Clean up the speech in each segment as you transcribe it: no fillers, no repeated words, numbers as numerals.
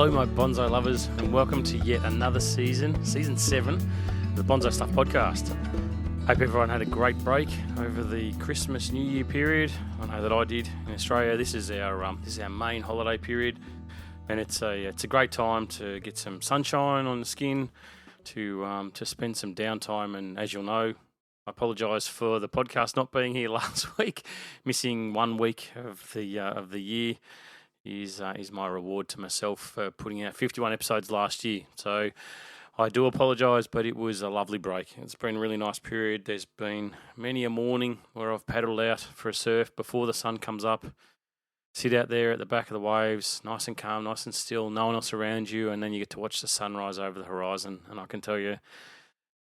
Hello, my bonsai lovers, and welcome to yet another season 7 of the Bonsai Stuff podcast. Hope everyone had a great break over the Christmas New Year period. I know that I did in Australia. This is our main holiday period, and it's a great time to get some sunshine on the skin, to spend some downtime. And as you'll know, I apologise for the podcast not being here last week, missing 1 week of the year. Is my reward to myself for putting out 51 episodes last year. So I do apologise, but it was a lovely break. It's been a really nice period. There's been many a morning where I've paddled out for a surf before the sun comes up, sit out there at the back of the waves, nice and calm, nice and still, no one else around you, and then you get to watch the sunrise over the horizon. And I can tell you,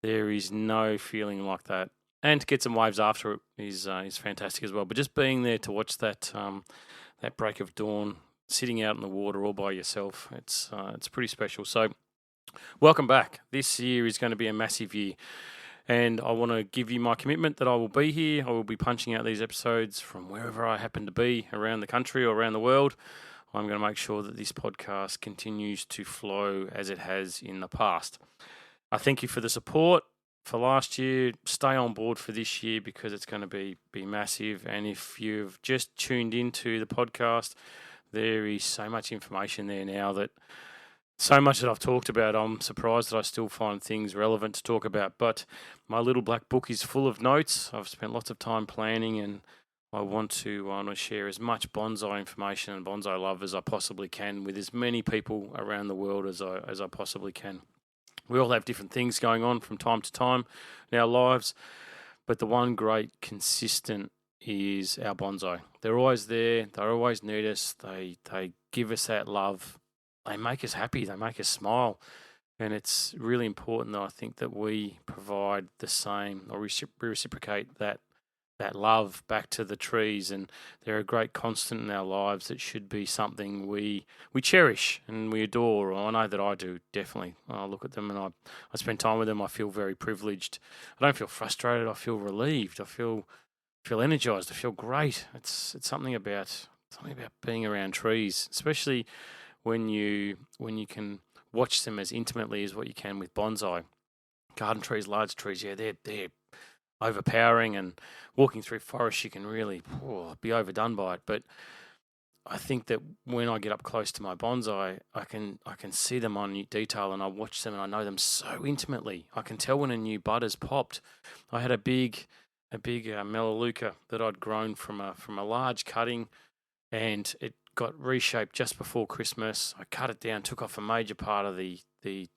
there is no feeling like that. And to get some waves after it is fantastic as well. But just being there to watch that break of dawn, sitting out in the water all by yourself, it's pretty special. So welcome back. This year is going to be a massive year, and I want to give you my commitment that I will be here. I will be punching out these episodes from wherever I happen to be around the country or around the world. I'm going to make sure that this podcast continues to flow as it has in the past. I thank you for the support for last year. Stay on board for this year because it's going to be massive. And if you've just tuned into the podcast, there is so much information there now, that so much that I've talked about, I'm surprised that I still find things relevant to talk about. But my little black book is full of notes. I've spent lots of time planning, and I want to share as much bonsai information and bonsai love as I possibly can with as many people around the world as I possibly can. We all have different things going on from time to time in our lives, but the one great consistent is our bonsai. They're always there. They always need us. They give us that love. They make us happy. They make us smile. And it's really important that I think that we provide the same, or reciprocate that love back to the trees. And they're a great constant in our lives that should be something we cherish and we adore. I know that I do, definitely. I look at them and I spend time with them. I feel very privileged. I don't feel frustrated. I feel relieved. I feel energized. I feel great. It's something about being around trees, especially when you can watch them as intimately as what you can with bonsai. Garden trees, large trees, yeah, they're overpowering, and walking through forests you can really be overdone by it. But I think that when I get up close to my bonsai, I can see them on detail, and I watch them and I know them so intimately. I can tell when a new bud has popped. I had a big Melaleuca that I'd grown from a large cutting, and it got reshaped just before Christmas. I cut it down, took off a major part of the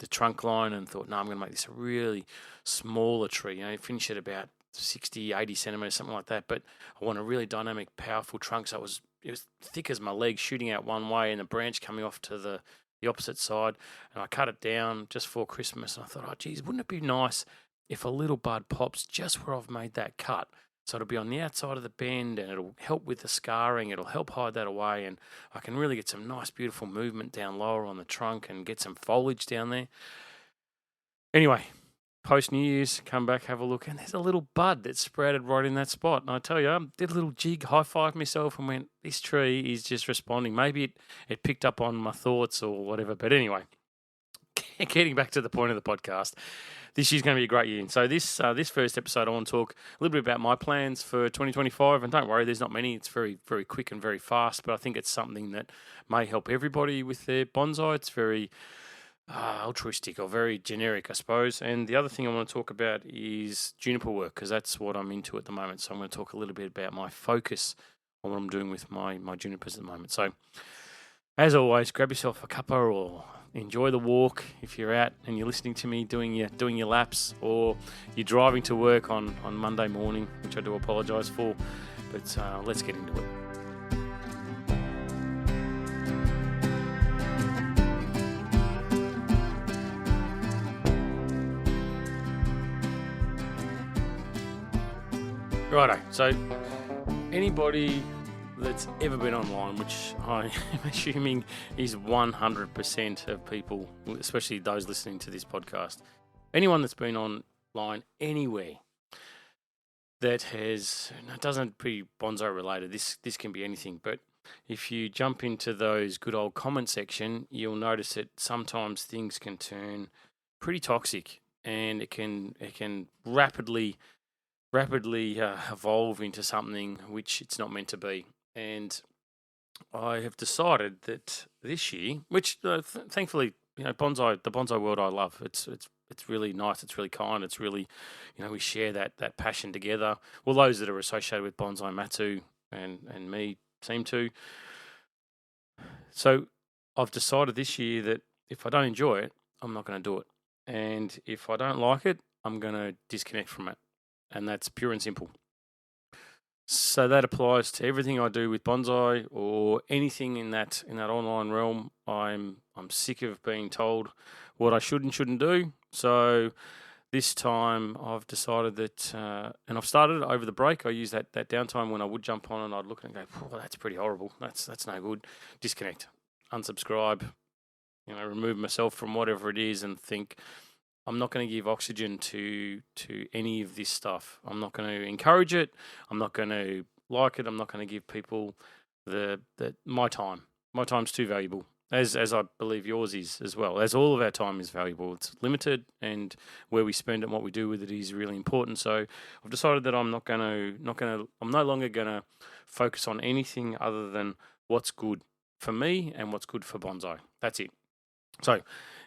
trunk line, and thought, no, I'm going to make this a really smaller tree. Finish it about 60, 80 centimeters, something like that. But I want a really dynamic, powerful trunk. So it was thick as my leg, shooting out one way, and the branch coming off to the opposite side. And I cut it down just before Christmas, and I thought, oh, geez, wouldn't it be nice if a little bud pops just where I've made that cut? So it'll be on the outside of the bend, and it'll help with the scarring. It'll help hide that away, and I can really get some nice, beautiful movement down lower on the trunk and get some foliage down there. Anyway, post New Year's, come back, have a look, and there's a little bud that sprouted right in that spot. And I tell you, I did a little jig, high-fived myself, and went, this tree is just responding. Maybe it picked up on my thoughts or whatever. But anyway, getting back to the point of the podcast, this year's going to be a great year. And so this first episode, I want to talk a little bit about my plans for 2025. And don't worry, there's not many. It's very, very quick and very fast. But I think it's something that may help everybody with their bonsai. It's very altruistic, or very generic, I suppose. And the other thing I want to talk about is Juniper work, because that's what I'm into at the moment. So I'm going to talk a little bit about my focus on what I'm doing with my Junipers at the moment. So as always, grab yourself a cuppa, or enjoy the walk if you're out and you're listening to me doing your laps, or you're driving to work on Monday morning, which I do apologise for. But let's get into it. Righto, so anybody that's ever been online, which I am assuming is 100% of people, especially those listening to this podcast, anyone that's been online anywhere that has, it doesn't be bonsai related, this can be anything, but if you jump into those good old comment section, you'll notice that sometimes things can turn pretty toxic, and it can rapidly evolve into something which it's not meant to be. And I have decided that this year, which thankfully, the bonsai world I love. It's really nice. It's really kind. It's really, we share that passion together. Well, those that are associated with Bonsai Matsu and me seem to. So I've decided this year that if I don't enjoy it, I'm not going to do it. And if I don't like it, I'm going to disconnect from it. And that's pure and simple. So that applies to everything I do with bonsai or anything in that online realm. I'm sick of being told what I should and shouldn't do. So this time I've decided that, and I've started over the break. I use that downtime when I would jump on and I'd look and go, oh, that's pretty horrible. That's no good. Disconnect, unsubscribe, remove myself from whatever it is, and think I'm not going to give oxygen to any of this stuff. I'm not going to encourage it. I'm not going to like it. I'm not going to give people my time. My time's too valuable, as I believe yours is as well. As all of our time is valuable. It's limited, and where we spend it and what we do with it is really important. So I've decided that I'm no longer going to focus on anything other than what's good for me and what's good for bonsai. That's it. So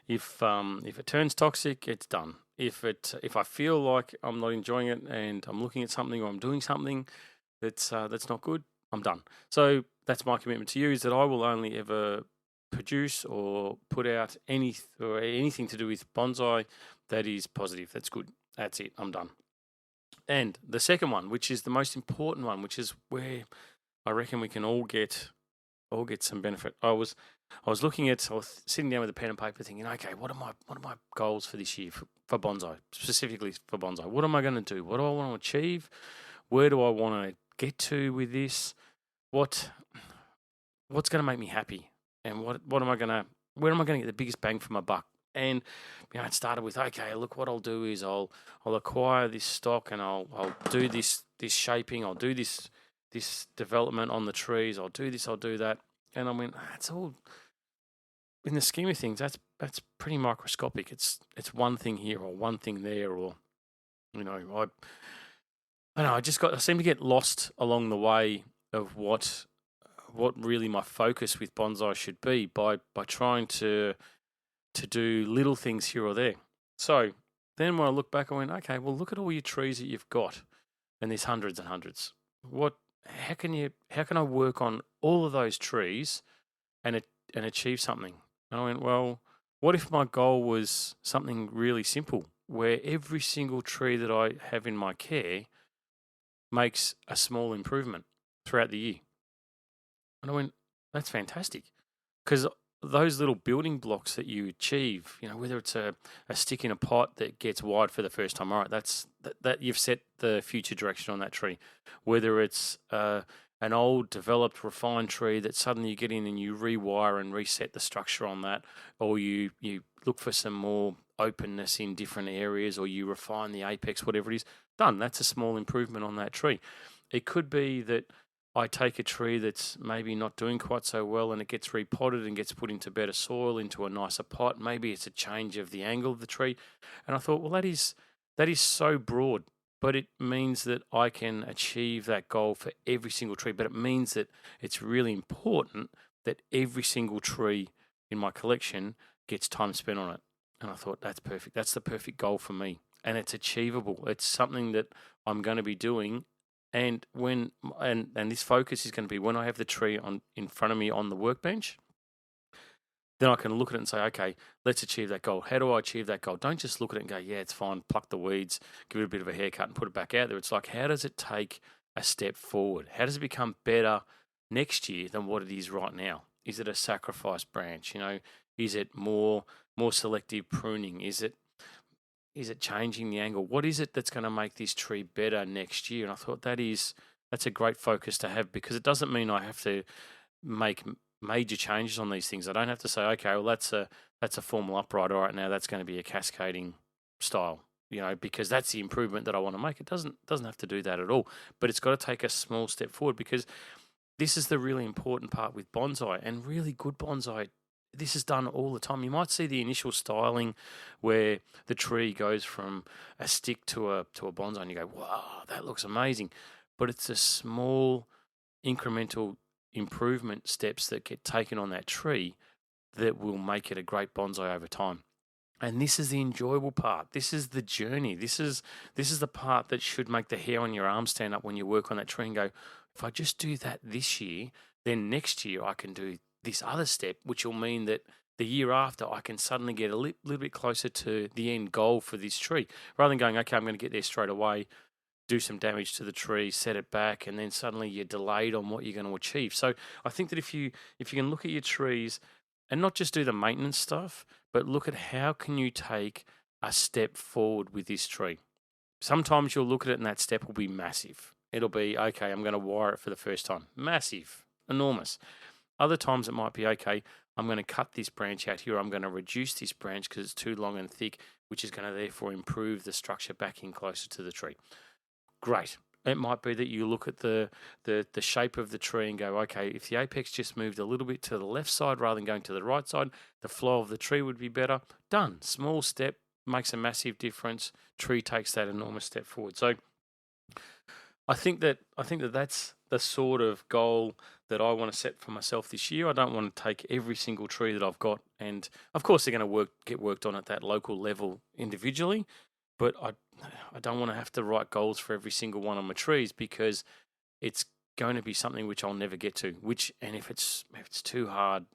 if it turns toxic, it's done. If I feel like I'm not enjoying it and I'm looking at something or I'm doing something that's not good, I'm done. So that's my commitment to you, is that I will only ever produce or put out anything to do with bonsai that is positive, that's good. That's it. I'm done. And the second one, which is the most important one, which is where I reckon we can all get some benefit. I was sitting down with a pen and paper thinking, okay, what are my goals for this year for bonsai, specifically for bonsai? What am I going to do? What do I want to achieve? Where do I want to get to with this? What's going to make me happy? And where am I going to get the biggest bang for my buck? And it started with, okay, look, what I'll do is I'll acquire this stock and I'll do this shaping, I'll do this development on the trees, I'll do this, I'll do that. And I went, that's all, in the scheme of things, that's pretty microscopic. It's one thing here or one thing there, or I don't know, I seem to get lost along the way of what really my focus with bonsai should be by trying to do little things here or there. So then when I look back, I went, okay, well, look at all your trees that you've got, and there's hundreds and hundreds. How can I work on all of those trees and achieve something? And I went, well, what if my goal was something really simple, where every single tree that I have in my care makes a small improvement throughout the year? And I went, that's fantastic. Because those little building blocks that you achieve, whether it's a stick in a pot that gets wide for the first time, all right, that you've set the future direction on that tree. Whether it's an old, developed, refined tree that suddenly you get in and you rewire and reset the structure on that, or you look for some more openness in different areas, or you refine the apex, whatever it is, done. That's a small improvement on that tree. It could be that I take a tree that's maybe not doing quite so well and it gets repotted and gets put into better soil, into a nicer pot. Maybe it's a change of the angle of the tree. And I thought, well, that is so broad, but it means that I can achieve that goal for every single tree. But it means that it's really important that every single tree in my collection gets time spent on it. And I thought, that's perfect. That's the perfect goal for me. And it's achievable. It's something that I'm going to be doing. And this focus is going to be when I have the tree in front of me on the workbench, then I can look at it and say, okay, let's achieve that goal. How do I achieve that goal? Don't just look at it and go, yeah, it's fine, pluck the weeds, give it a bit of a haircut and put it back out there. It's like, how does it take a step forward? How does it become better next year than what it is right now? Is it a sacrifice branch? Is it more selective pruning? Is it changing the angle? What is it that's going to make this tree better next year? And I thought that's a great focus to have, because it doesn't mean I have to make major changes on these things. I don't have to say, okay, well, that's a formal upright. All right, now that's going to be a cascading style, because that's the improvement that I want to make. It doesn't have to do that at all, but it's got to take a small step forward, because this is the really important part with bonsai, and really good bonsai. This is done all the time. You might see the initial styling where the tree goes from a stick to a bonsai, and you go, "Wow, that looks amazing," but it's the small incremental improvement steps that get taken on that tree that will make it a great bonsai over time. And this is the enjoyable part. This is the journey. This is the part that should make the hair on your arm stand up when you work on that tree and go, if I just do that this year, then next year I can do this other step, which will mean that the year after I can suddenly get a little bit closer to the end goal for this tree. Rather than going, okay, I'm going to get there straight away, do some damage to the tree, set it back, and then suddenly you're delayed on what you're going to achieve. So I think that if you can look at your trees and not just do the maintenance stuff, but look at how can you take a step forward with this tree. Sometimes you'll look at it and that step will be massive. It'll be, okay, I'm going to wire it for the first time. Massive, enormous. Other times it might be, okay, I'm going to cut this branch out here. I'm going to reduce this branch because it's too long and thick, which is going to therefore improve the structure back in closer to the tree. Great. It might be that you look at the shape of the tree and go, okay, if the apex just moved a little bit to the left side rather than going to the right side, the flow of the tree would be better. Done. Small step makes a massive difference. Tree takes that enormous step forward. So I think that that's the sort of goal that I want to set for myself this year. I don't want to take every single tree that I've got, and of course they're going to get worked on at that local level individually. But I don't want to have to write goals for every single one of my trees, because it's going to be something which I'll never get to. And if it's too hard,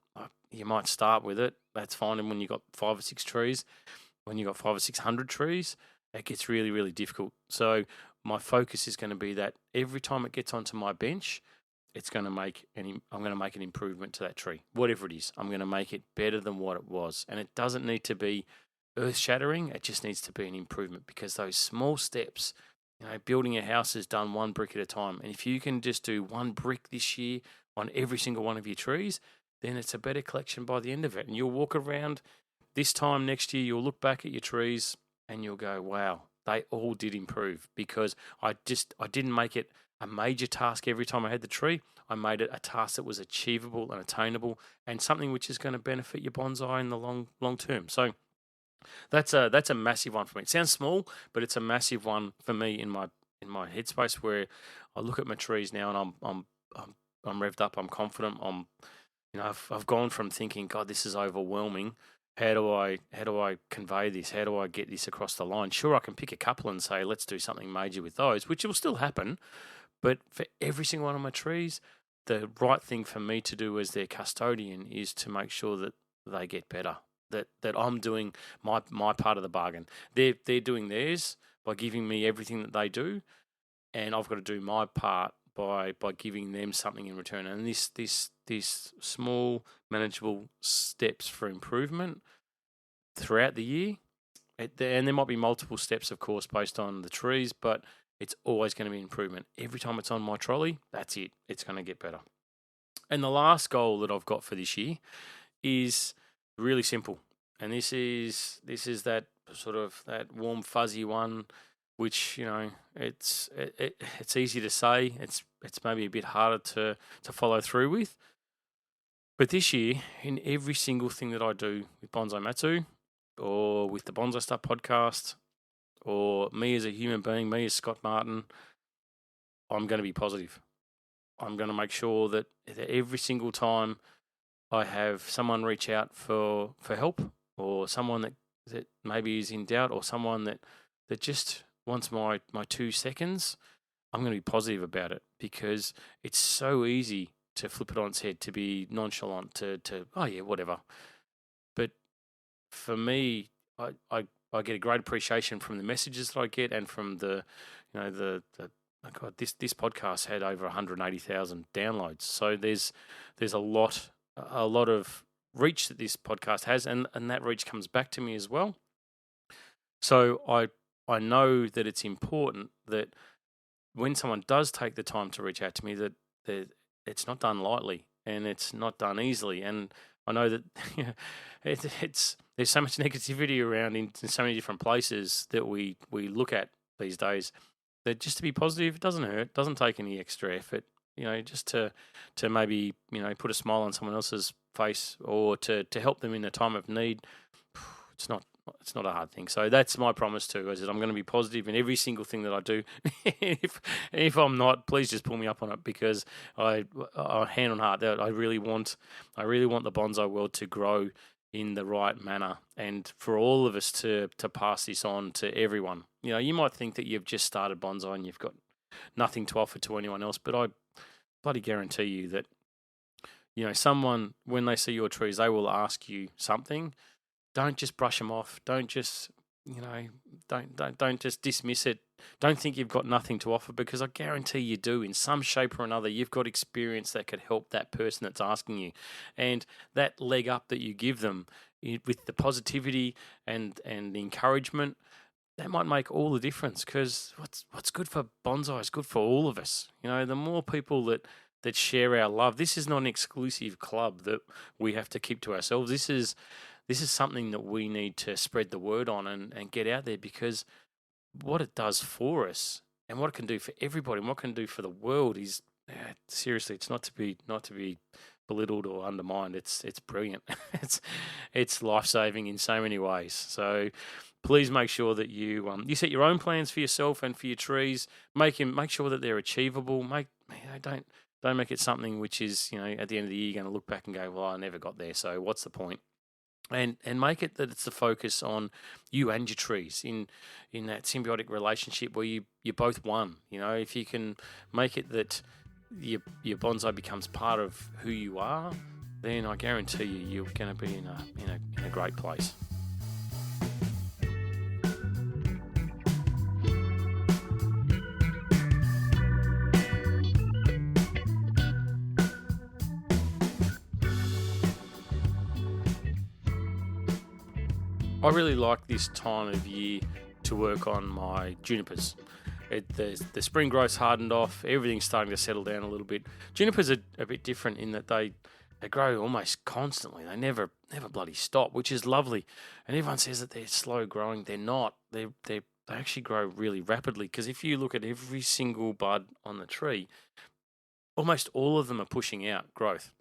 you might start with it. That's fine. And when you've got 5 or 6 trees, when you've got 500 or 600 trees, it gets really, really difficult. So my focus is going to be that every time it gets onto my bench, I'm going to make an improvement to that tree. Whatever it is, I'm going to make it better than what it was. And it doesn't need to be earth-shattering. It just needs to be an improvement, because those small steps, building a house is done one brick at a time. And if you can just do one brick this year on every single one of your trees, then it's a better collection by the end of it. And you'll walk around this time next year, you'll look back at your trees and you'll go, wow, they all did improve, because I didn't make it a major task every time I had the tree. I made it a task that was achievable and attainable, and something which is going to benefit your bonsai in the long term. So that's a massive one for me. It sounds small, but it's a massive one for me in my headspace, where I look at my trees now and I'm revved up. I'm confident. I've gone from thinking, God, this is overwhelming. How do I convey this? How do I get this across the line? Sure, I can pick a couple and say, let's do something major with those, which will still happen. But for every single one of my trees, the right thing for me to do as their custodian is to make sure that they get better. That I'm doing my part of the bargain. They're doing theirs by giving me everything that they do, and I've got to do my part by giving them something in return. And these small manageable steps for improvement throughout the year, and there might be multiple steps, of course, based on the trees, but it's always going to be improvement. Every time it's on my trolley, that's it. It's going to get better. And the last goal that I've got for this year is really simple, and this is that sort of that warm fuzzy one, which it's easy to say. It's maybe a bit harder to follow through with. But this year, in every single thing that I do with Bonsai Matsu, or with the Bonsai Stuff podcast, or me as a human being, me as Scott Martin, I'm going to be positive. I'm going to make sure that every single time I have someone reach out for help, or someone that maybe is in doubt, or someone that just wants my 2 seconds, I'm going to be positive about it, because it's so easy to flip it on its head, to be nonchalant, to oh yeah, whatever. But for me, I get a great appreciation from the messages that I get, and from the God, this podcast had over 180,000 downloads. So there's a lot of reach that this podcast has, and that reach comes back to me as well. So I know that it's important that when someone does take the time to reach out to me, that it's not done lightly, and it's not done easily. And I know that there's so much negativity around in so many different places that we look at these days, that just to be positive, it doesn't hurt, doesn't take any extra effort. just to maybe, put a smile on someone else's face, or to help them in a time of need. It's not a hard thing. So that's my promise too, is that I'm going to be positive in every single thing that I do. if I'm not, please just pull me up on it, because I hand on heart, that I really want the bonsai world to grow in the right manner, and for all of us to pass this on to everyone. You might think that you've just started bonsai and you've got nothing to offer to anyone else, but I bloody guarantee you that someone, when they see your trees, they will ask you something. Don't just brush them off. Don't just don't just dismiss it. Don't think you've got nothing to offer, because I guarantee you do. In some shape or another, you've got experience that could help that person that's asking you, and that leg up that you give them with the positivity and the encouragement, that might make all the difference. Because what's good for bonsai is good for all of us. The more people that share our love. This is not an exclusive club that we have to keep to ourselves. This is something that we need to spread the word on and get out there, because what it does for us and what it can do for everybody and what it can do for the world is, seriously, it's not to be belittled or undermined. It's brilliant. it's life-saving in so many ways. So please make sure that you set your own plans for yourself and for your trees. Make sure that they're achievable. Don't make it something which is, at the end of the year, you're going to look back and go, well, I never got there, so what's the point? And make it that it's the focus on you and your trees in that symbiotic relationship where you're both one. If you can make it that your bonsai becomes part of who you are, then I guarantee you're going to be in a great place. I really like this time of year to work on my junipers. The spring growth's hardened off, everything's starting to settle down a little bit. Junipers are a bit different in that they grow almost constantly. They never bloody stop, which is lovely. And everyone says that they're slow growing. They're not. They actually grow really rapidly, because if you look at every single bud on the tree, almost all of them are pushing out growth.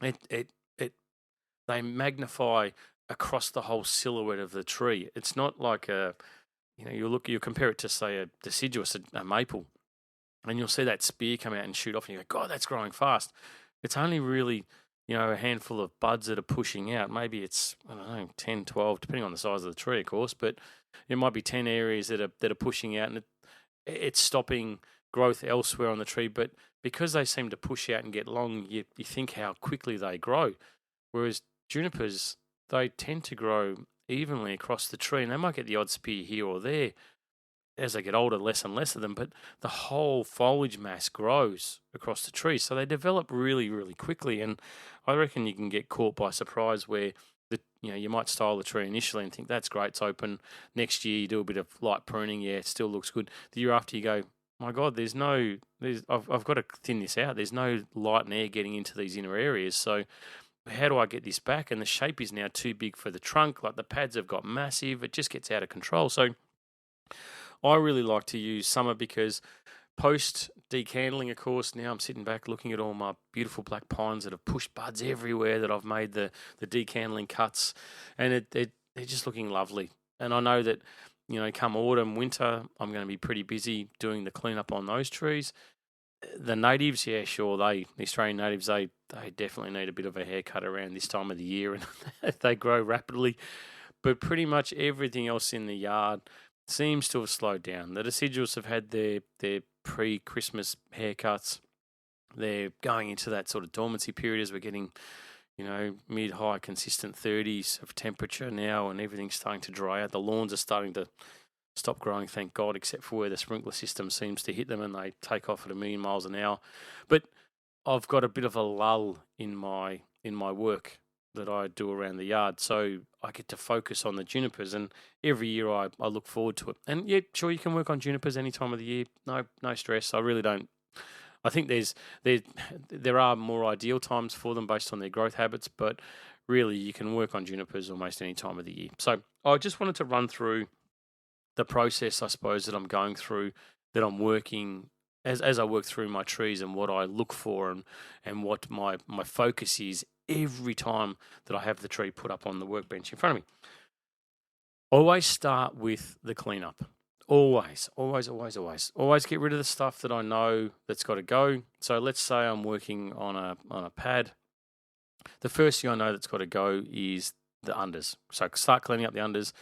They magnify across the whole silhouette of the tree. It's not like you compare it to, say, a deciduous, a maple, and you'll see that spear come out and shoot off, and you go, God, that's growing fast. It's only really, a handful of buds that are pushing out. Maybe it's, 10, 12, depending on the size of the tree, of course, but it might be 10 areas that are pushing out, and it's stopping growth elsewhere on the tree. But because they seem to push out and get long, you think how quickly they grow. Whereas junipers, they tend to grow evenly across the tree, and they might get the odd spear here or there as they get older, less and less of them, but the whole foliage mass grows across the tree, so they develop really, really quickly. And I reckon you can get caught by surprise where you might style the tree initially and think that's great, it's open. Next year you do a bit of light pruning, it still looks good. The year after you go, my God, I've got to thin this out. There's no light and air getting into these inner areas, so how do I get this back? And the shape is now too big for the trunk. Like, the pads have got massive. It just gets out of control. So I really like to use summer, because post decandling, of course, now I'm sitting back looking at all my beautiful black pines that have pushed buds everywhere, that I've made the decandling cuts, and they're just looking lovely. And I know that, come autumn, winter, I'm going to be pretty busy doing the cleanup on those trees. The natives, the Australian natives, they definitely need a bit of a haircut around this time of the year, and they grow rapidly. But pretty much everything else in the yard seems to have slowed down. The deciduous have had their pre-Christmas haircuts. They're going into that sort of dormancy period as we're getting, mid-high consistent 30s of temperature now, and everything's starting to dry out. The lawns are starting to stop growing, thank God, except for where the sprinkler system seems to hit them and they take off at 1,000,000 miles an hour. But I've got a bit of a lull in my work that I do around the yard, so I get to focus on the junipers, and every year I look forward to it. And yeah, sure, you can work on junipers any time of the year. No stress. I really don't. I think there are more ideal times for them based on their growth habits, but really you can work on junipers almost any time of the year. So I just wanted to run through the process, I suppose, that I'm going through, that I'm working as I work through my trees and what I look for and what my focus is every time that I have the tree put up on the workbench in front of me. Always start with the cleanup. Always get rid of the stuff that I know that's got to go. So let's say I'm working on a pad. The first thing I know that's got to go is the unders. So start cleaning up the unders.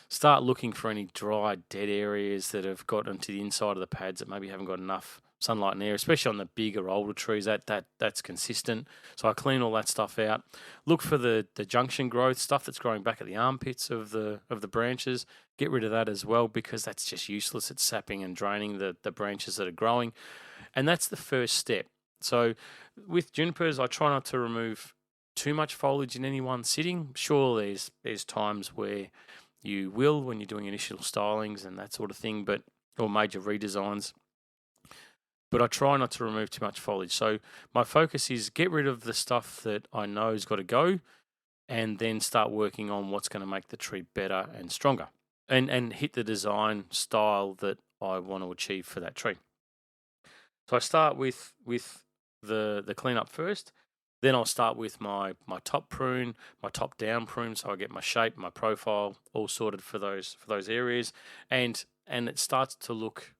Start looking for any dry, dead areas that have got into the inside of the pads that maybe haven't got enough sunlight and air, especially on the bigger, older trees. That's consistent. So I clean all that stuff out. Look for the junction growth, stuff that's growing back at the armpits of the branches. Get rid of that as well, because that's just useless. It's sapping and draining the branches that are growing. And that's the first step. So with junipers, I try not to remove too much foliage in any one sitting. Sure, there's times where you will when you're doing initial stylings and that sort of thing, or major redesigns. But I try not to remove too much foliage. So my focus is get rid of the stuff that I know has got to go, and then start working on what's going to make the tree better and stronger, and hit the design style that I want to achieve for that tree. So I start with the cleanup first. Then I'll start with my top prune, my top down prune, so I get my shape, my profile all sorted for those areas, and it starts to look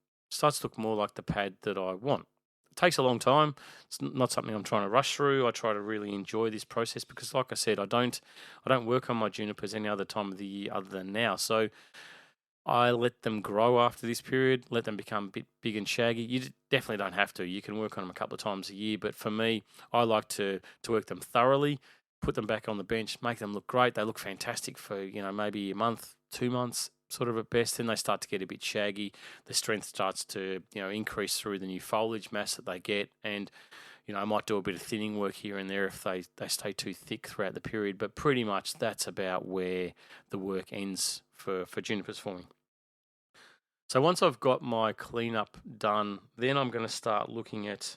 more like the pad that I want. It takes a long time. It's not something I'm trying to rush through. I try to really enjoy this process because, like I said, I don't work on my junipers any other time of the year other than now. So I let them grow after this period, let them become a bit big and shaggy. You definitely don't have to. You can work on them a couple of times a year. But for me, I like to work them thoroughly, put them back on the bench, make them look great. They look fantastic for, maybe a month, 2 months, sort of at best. Then they start to get a bit shaggy. The strength starts to, increase through the new foliage mass that they get. And, I might do a bit of thinning work here and there if they stay too thick throughout the period. But pretty much that's about where the work ends for junipers for me. So once I've got my cleanup done, then I'm going to start looking at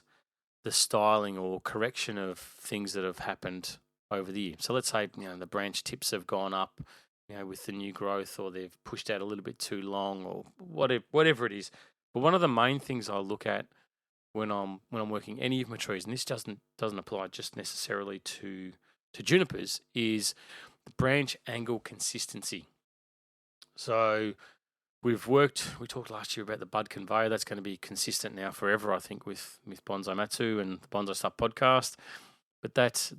the styling or correction of things that have happened over the year. So let's say, the branch tips have gone up, with the new growth, or they've pushed out a little bit too long, or whatever it is. But one of the main things I look at when I'm working any of my trees, and this doesn't apply just necessarily to junipers, is the branch angle consistency. So we talked last year about the bud conveyor. That's going to be consistent now forever, I think, with Bonsai Matsu and the Bonsai Stuff podcast. But that's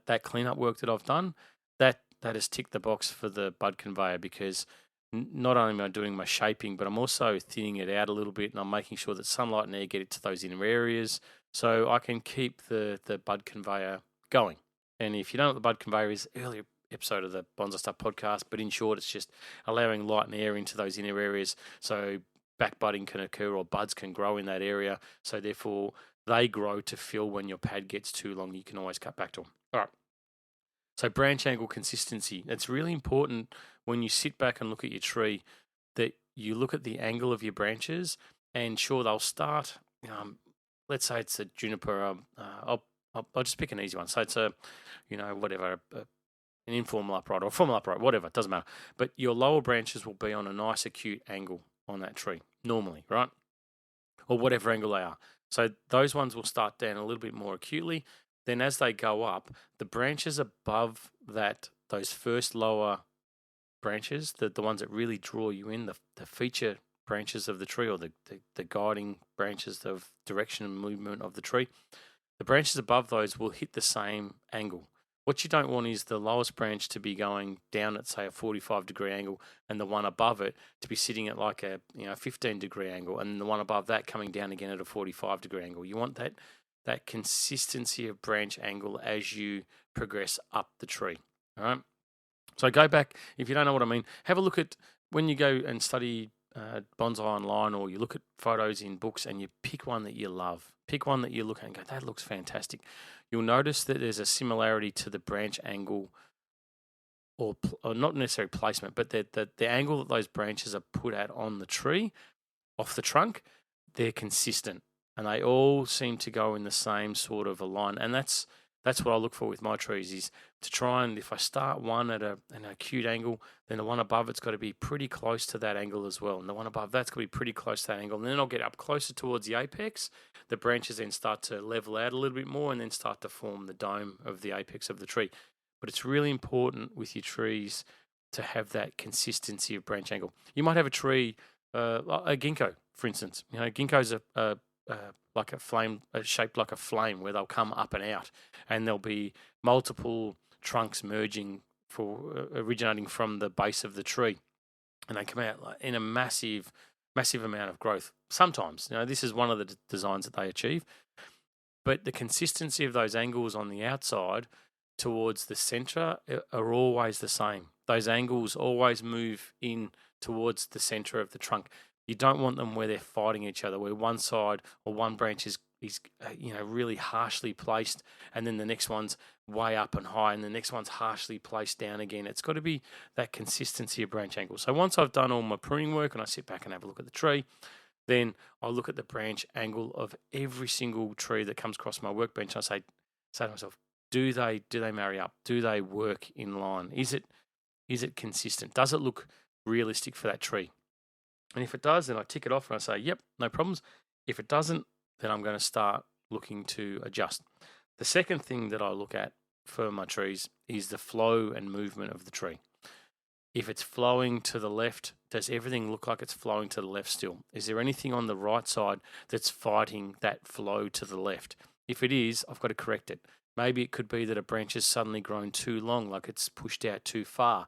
that cleanup work that I've done, that has ticked the box for the bud conveyor, because not only am I doing my shaping, but I'm also thinning it out a little bit, and I'm making sure that sunlight and air get it to those inner areas, so I can keep the bud conveyor going. And if you don't know what the bud conveyor is, earlier episode of the Bonsai Stuff podcast, but in short, it's just allowing light and air into those inner areas so back budding can occur, or buds can grow in that area, so therefore they grow to fill when your pad gets too long. You can always cut back to them. All right. So branch angle consistency. It's really important when you sit back and look at your tree that you look at the angle of your branches, and sure, they'll start, let's say it's a juniper, I'll just pick an easy one. So it's an informal upright or a formal upright, whatever, it doesn't matter. But your lower branches will be on a nice acute angle on that tree, normally, right? Or whatever angle they are. So those ones will start down a little bit more acutely. Then as they go up, the branches above those first lower branches, the ones that really draw you in, the feature branches of the tree, or the guiding branches of direction and movement of the tree, the branches above those will hit the same angle. What you don't want is the lowest branch to be going down at, say, a 45-degree angle, and the one above it to be sitting at like a 15-degree angle, and the one above that coming down again at a 45-degree angle. You want that consistency of branch angle as you progress up the tree. All right. So go back, if you don't know what I mean, have a look at when you go and study bonsai online, or you look at photos in books and you pick one that you love. Pick one that you look at and go, that looks fantastic. You'll notice that there's a similarity to the branch angle, or not necessarily placement, but the angle that those branches are put at on the tree, off the trunk, they're consistent. And they all seem to go in the same sort of a line. And that's what I look for with my trees, is to try and, if I start one at an acute angle, then the one above it's got to be pretty close to that angle as well. And the one above that's got to be pretty close to that angle. And then I'll get up closer towards the apex. The branches then start to level out a little bit more and then start to form the dome of the apex of the tree. But it's really important with your trees to have that consistency of branch angle. You might have a tree, a ginkgo, for instance. Ginkgo's like a flame, shaped like a flame, where they'll come up and out, and there'll be multiple trunks merging originating from the base of the tree, and they come out in a massive amount of growth. Sometimes, this is one of the designs that they achieve, but the consistency of those angles on the outside towards the center are always the same. Those angles always move in towards the center of the trunk. You don't want them where they're fighting each other, where one side or one branch is really harshly placed, and then the next one's way up and high, and the next one's harshly placed down again. It's got to be that consistency of branch angle. So once I've done all my pruning work and I sit back and have a look at the tree, then I look at the branch angle of every single tree that comes across my workbench. And I say to myself, do they marry up? Do they work in line? Is it consistent? Does it look realistic for that tree? And if it does, then I tick it off and I say, yep, no problems. If it doesn't, then I'm going to start looking to adjust. The second thing that I look at for my trees is the flow and movement of the tree. If it's flowing to the left, does everything look like it's flowing to the left still? Is there anything on the right side that's fighting that flow to the left? If it is, I've got to correct it. Maybe it could be that a branch has suddenly grown too long, like it's pushed out too far.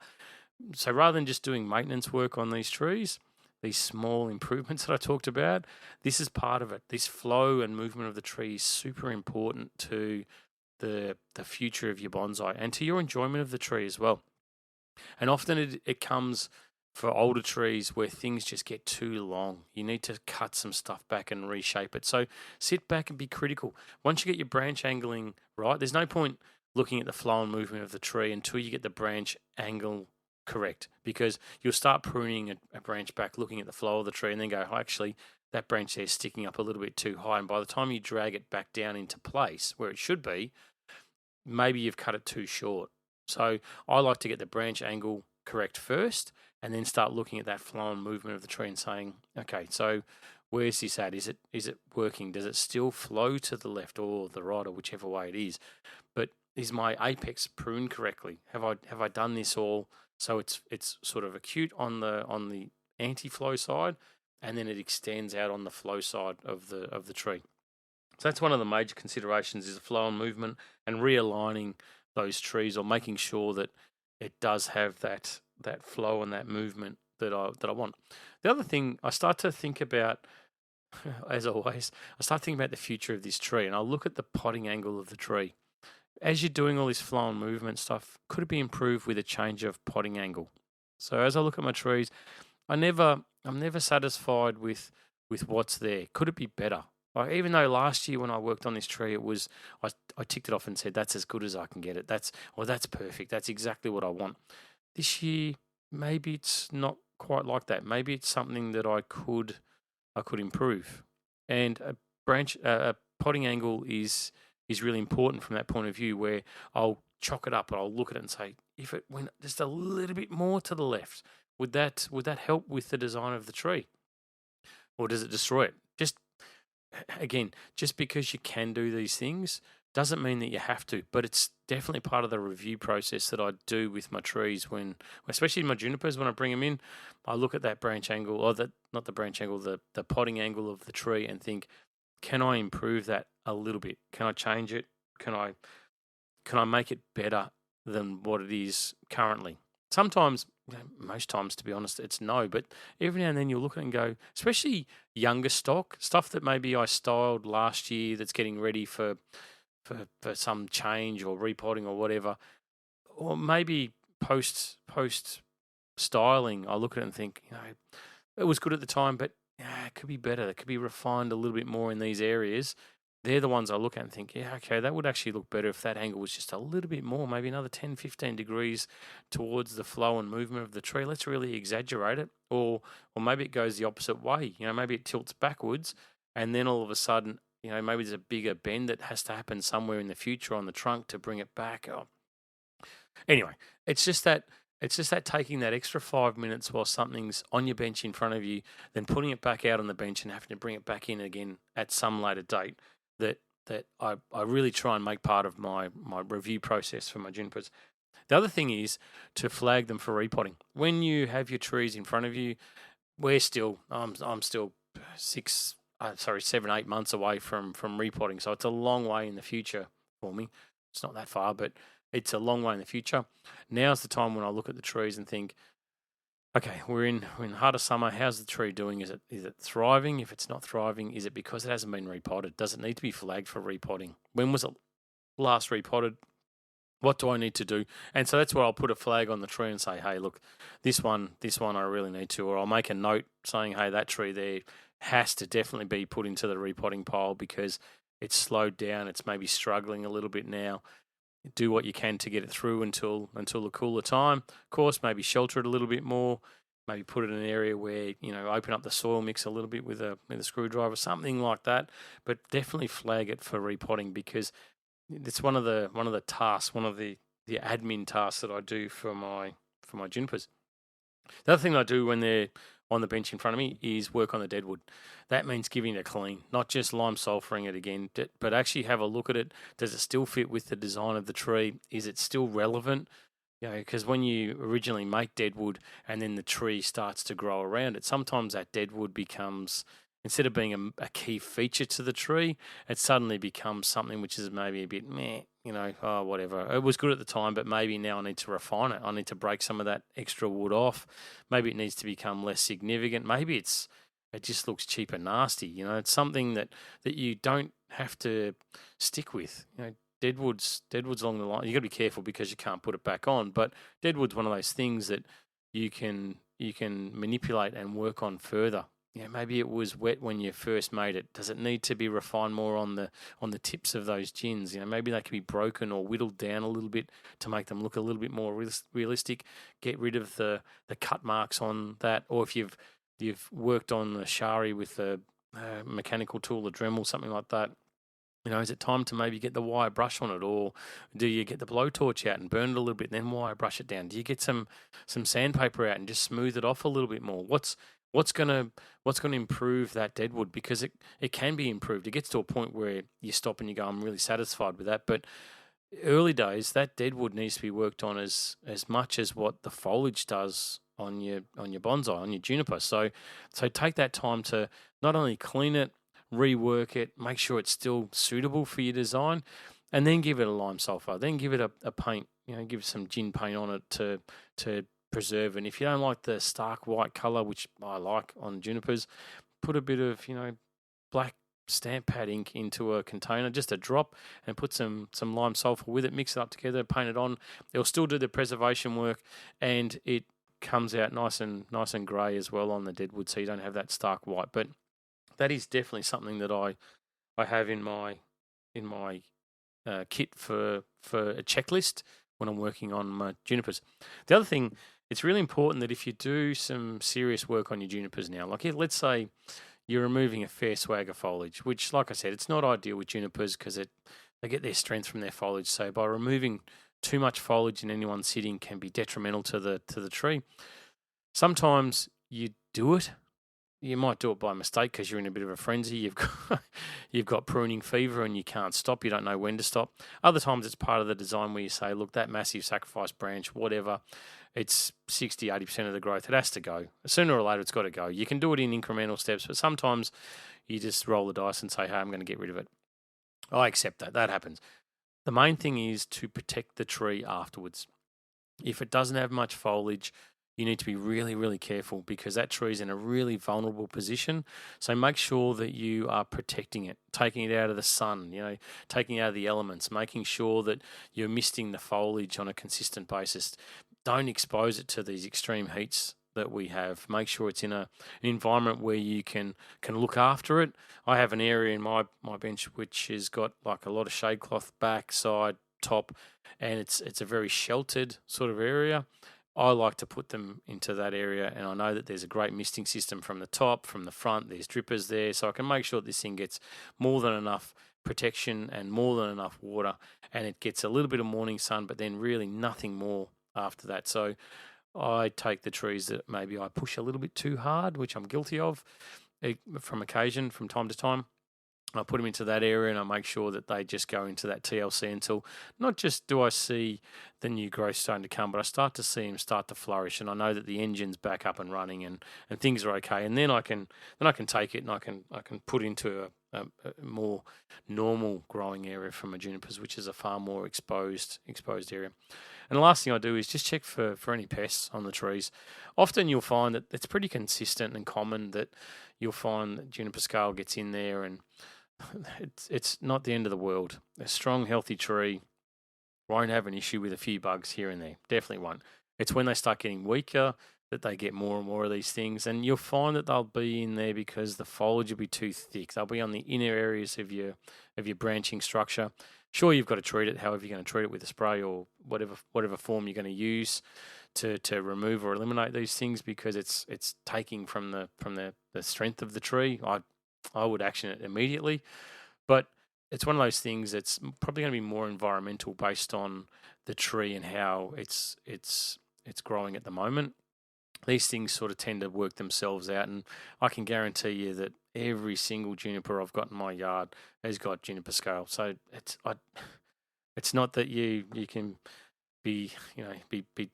So rather than just doing maintenance work on these trees, these small improvements that I talked about, this is part of it. This flow and movement of the tree is super important to the future of your bonsai and to your enjoyment of the tree as well. And often it comes for older trees where things just get too long. You need to cut some stuff back and reshape it. So sit back and be critical. Once you get your branch angling right, there's no point looking at the flow and movement of the tree until you get the branch angle correct, because you'll start pruning a branch back, looking at the flow of the tree, and then go, oh, actually, that branch there is sticking up a little bit too high. And by the time you drag it back down into place where it should be, maybe you've cut it too short. So I like to get the branch angle correct first, and then start looking at that flow and movement of the tree and saying, okay, so where's this at? Is it working? Does it still flow to the left or the right, or whichever way it is? But is my apex pruned correctly? Have I done this all so it's sort of acute on the anti-flow side, and then it extends out on the flow side of the tree? So that's one of the major considerations, is the flow and movement, and realigning those trees, or making sure that it does have that flow and that movement that I want. The other thing I start to think about, as always, I start thinking about the future of this tree, and I'll look at the potting angle of the tree. As you're doing all this flow and movement stuff, could it be improved with a change of potting angle? So as I look at my trees, I'm never satisfied with what's there. Could it be better? Like, even though last year when I worked on this tree, it was I ticked it off and said that's as good as I can get it. That's perfect. That's exactly what I want. This year, maybe it's not quite like that. Maybe it's something that I could improve. And a potting angle is really important from that point of view, where I'll chalk it up and I'll look at it and say, if it went just a little bit more to the left, would that help with the design of the tree, or does it destroy it? Just because you can do these things doesn't mean that you have to, but it's definitely part of the review process that I do with my trees, especially my junipers, when I bring them in. I look at that branch angle, or not the branch angle, the potting angle of the tree, and think, can I improve that a little bit? Can I change it? Can I make it better than what it is currently? Sometimes, most times, to be honest, it's no. But every now and then you'll look at it and go, especially younger stuff that maybe I styled last year that's getting ready for some change or repotting or whatever, or maybe post styling, I look at it and think, it was good at the time, but it could be better. It could be refined a little bit more in these areas. They're the ones I look at and think, yeah, okay, that would actually look better if that angle was just a little bit more, maybe another 10, 15 degrees towards the flow and movement of the tree. Let's really exaggerate it. Or maybe it goes the opposite way. Maybe it tilts backwards, and then all of a sudden, maybe there's a bigger bend that has to happen somewhere in the future on the trunk to bring it back. Anyway, it's just that taking that extra 5 minutes while something's on your bench in front of you, then putting it back out on the bench and having to bring it back in again at some later date. That I really try and make part of my review process for my junipers. The other thing is to flag them for repotting. When you have your trees in front of you, I'm still 7, 8 months away from repotting, so it's a long way in the future for me. It's not that far, but it's a long way in the future. Now's the time when I look at the trees and think, okay, we're in the heart of summer. How's the tree doing? Is it thriving? If it's not thriving, is it because it hasn't been repotted? Does it need to be flagged for repotting? When was it last repotted? What do I need to do? And so that's where I'll put a flag on the tree and say, hey, look, this one I really need to, or I'll make a note saying, hey, that tree there has to definitely be put into the repotting pile because it's slowed down. It's maybe struggling a little bit now. Do what you can to get it through until the cooler time. Of course, maybe shelter it a little bit more. Maybe put it in an area where open up the soil mix a little bit with a screwdriver, something like that. But definitely flag it for repotting because it's one of the tasks, one of the admin tasks that I do for my junipers. The other thing I do when they're on the bench in front of me is work on the deadwood. That means giving it a clean, not just lime sulfuring it again, but actually have a look at it. Does it still fit with the design of the tree? Is it still relevant? Because when you originally make deadwood and then the tree starts to grow around it, sometimes that deadwood becomes, instead of being a key feature to the tree, it suddenly becomes something which is maybe a bit meh, whatever. It was good at the time, but maybe now I need to refine it. I need to break some of that extra wood off. Maybe it needs to become less significant. Maybe it just looks cheap and nasty. It's something that you don't have to stick with. Deadwood's along the line. You got to be careful because you can't put it back on. But deadwood's one of those things that you can manipulate and work on further. Maybe it was wet when you first made it. Does it need to be refined more on the tips of those gins? Maybe they can be broken or whittled down a little bit to make them look a little bit more realistic. Get rid of the cut marks on that, or if you've worked on the shari with a mechanical tool, a Dremel, something like that. Is it time to maybe get the wire brush on it, or do you get the blowtorch out and burn it a little bit, and then wire brush it down? Do you get some sandpaper out and just smooth it off a little bit more? What's gonna improve that deadwood? Because it can be improved. It gets to a point where you stop and you go, I'm really satisfied with that. But early days, that deadwood needs to be worked on as much as what the foliage does on your bonsai, on your juniper. So take that time to not only clean it, rework it, make sure it's still suitable for your design, and then give it a lime sulfur. Then give it a paint, give some gin paint on it to preserve. And if you don't like the stark white color, which I like on junipers, put a bit of black stamp pad ink into a container, just a drop, and put some lime sulfur with it. Mix it up together, paint it on. It'll still do the preservation work, and it comes out nice and grey as well on the deadwood, so you don't have that stark white. But that is definitely something that I have in my kit for a checklist when I'm working on my junipers. The other thing, it's really important that if you do some serious work on your junipers now, like let's say you're removing a fair swag of foliage, which, like I said, it's not ideal with junipers because they get their strength from their foliage. So by removing too much foliage in any one sitting can be detrimental to the tree. Sometimes you do it. You might do it by mistake because you're in a bit of a frenzy. You've got pruning fever and you can't stop. You don't know when to stop. Other times it's part of the design where you say, look, that massive sacrifice branch, whatever, it's 60, 80% of the growth. It has to go. Sooner or later, it's got to go. You can do it in incremental steps, but sometimes you just roll the dice and say, hey, I'm going to get rid of it. I accept that. That happens. The main thing is to protect the tree afterwards. If it doesn't have much foliage, you need to be really, really careful because that tree is in a really vulnerable position. So make sure that you are protecting it, taking it out of the sun, taking it out of the elements, making sure that you're misting the foliage on a consistent basis. Don't expose it to these extreme heats that we have. Make sure it's in an environment where you can look after it. I have an area in my bench which has got like a lot of shade cloth back, side, top, and it's a very sheltered sort of area. I like to put them into that area, and I know that there's a great misting system from the top, from the front. There's drippers there, so I can make sure this thing gets more than enough protection and more than enough water, and it gets a little bit of morning sun, but then really nothing more after that. So I take the trees that maybe I push a little bit too hard, which I'm guilty of from time to time. I put them into that area and I make sure that they just go into that TLC until not just do I see the new growth starting to come, but I start to see them start to flourish, and I know that the engine's back up and running and things are okay. And then I can take it and I can put into a more normal growing area from my junipers, which is a far more exposed area. And the last thing I do is just check for any pests on the trees. Often you'll find that it's pretty consistent and common that you'll find that juniper scale gets in there, and it's not the end of the world. A strong, healthy tree won't have an issue with a few bugs here and there. Definitely won't. It's when they start getting weaker that they get more and more of these things, and you'll find that they'll be in there because the foliage will be too thick. They'll be on the inner areas of your branching structure. Sure, you've got to treat it however you're going to treat it, with a spray or whatever form you're going to use to remove or eliminate these things, because it's taking from the strength of the tree. I would action it immediately, but it's one of those things that's probably going to be more environmental based on the tree and how it's growing at the moment. These things sort of tend to work themselves out, and I can guarantee you that every single juniper I've got in my yard has got juniper scale. So it's not that you can be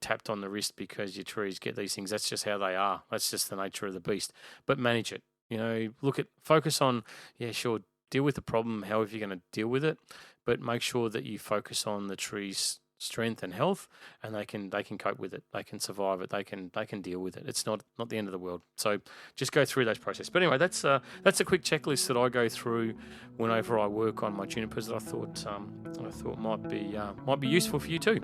tapped on the wrist because your trees get these things. That's just how they are. That's just the nature of the beast. But manage it. Focus on, sure, deal with the problem however you're going to deal with it, but make sure that you focus on the tree's strength and health, and they can cope with it. They can survive it. They can deal with it. It's not the end of the world. So just go through those processes. But anyway, that's a quick checklist that I go through whenever I work on my junipers that I thought might be useful for you too.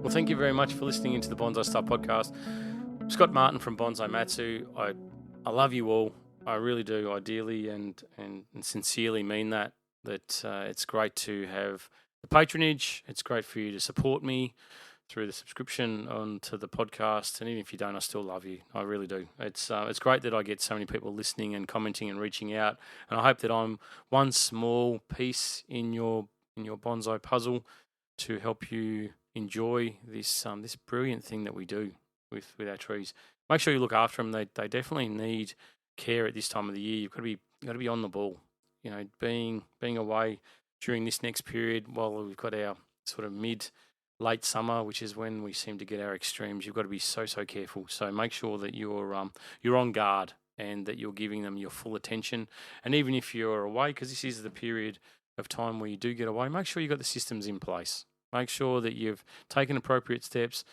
Thank you very much for listening into the Bonsai Stuff podcast. Scott Martin from Bonsai Matsu. I love you all. I really do. I dearly and sincerely mean that it's great to have the patronage. It's great for you to support me through the subscription onto the podcast. And even if you don't, I still love you. I really do. It's great that I get so many people listening and commenting and reaching out. And I hope that I'm one small piece in your bonsai puzzle to help you enjoy this brilliant thing that we do with our trees. Make sure you look after them. They definitely need care at this time of the year. You've got to be on the ball. Being away during this next period while we've got our sort of late summer, which is when we seem to get our extremes. You've got to be so careful. So make sure that you're on guard and that you're giving them your full attention. And even if you're away, because this is the period of time where you do get away, make sure you've got the systems in place. Make sure that you've taken appropriate steps.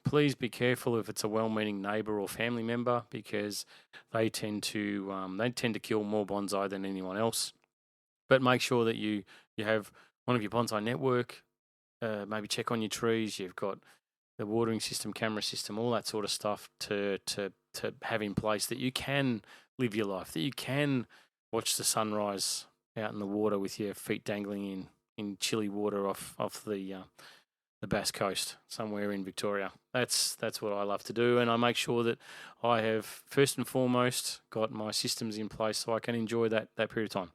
Please be careful if it's a well-meaning neighbour or family member, because they tend to kill more bonsai than anyone else. But make sure that you have one of your bonsai network. Maybe check on your trees. You've got the watering system, camera system, all that sort of stuff to have in place, that you can live your life, that you can watch the sunrise out in the water with your feet dangling in chilly water off the Bass Coast somewhere in Victoria. That's what I love to do, and I make sure that I have first and foremost got my systems in place so I can enjoy that period of time.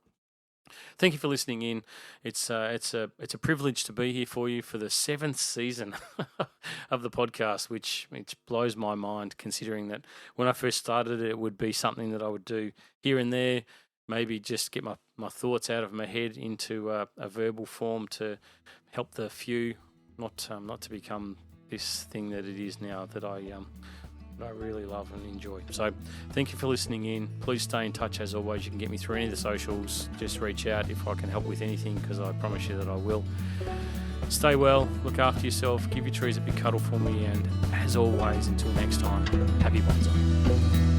Thank you for listening in. It's a privilege to be here for you for the 7th season of the podcast, which blows my mind, considering that when I first started it would be something that I would do here and there, maybe just get my thoughts out of my head into a verbal form to help the few, not to become this thing that it is now that I really love and enjoy. So thank you for listening in. Please stay in touch as always. You can get me through any of the socials. Just reach out if I can help with anything, because I promise you that I will. Stay well, look after yourself, give your trees a big cuddle for me, and as always, until next time, happy bonsai.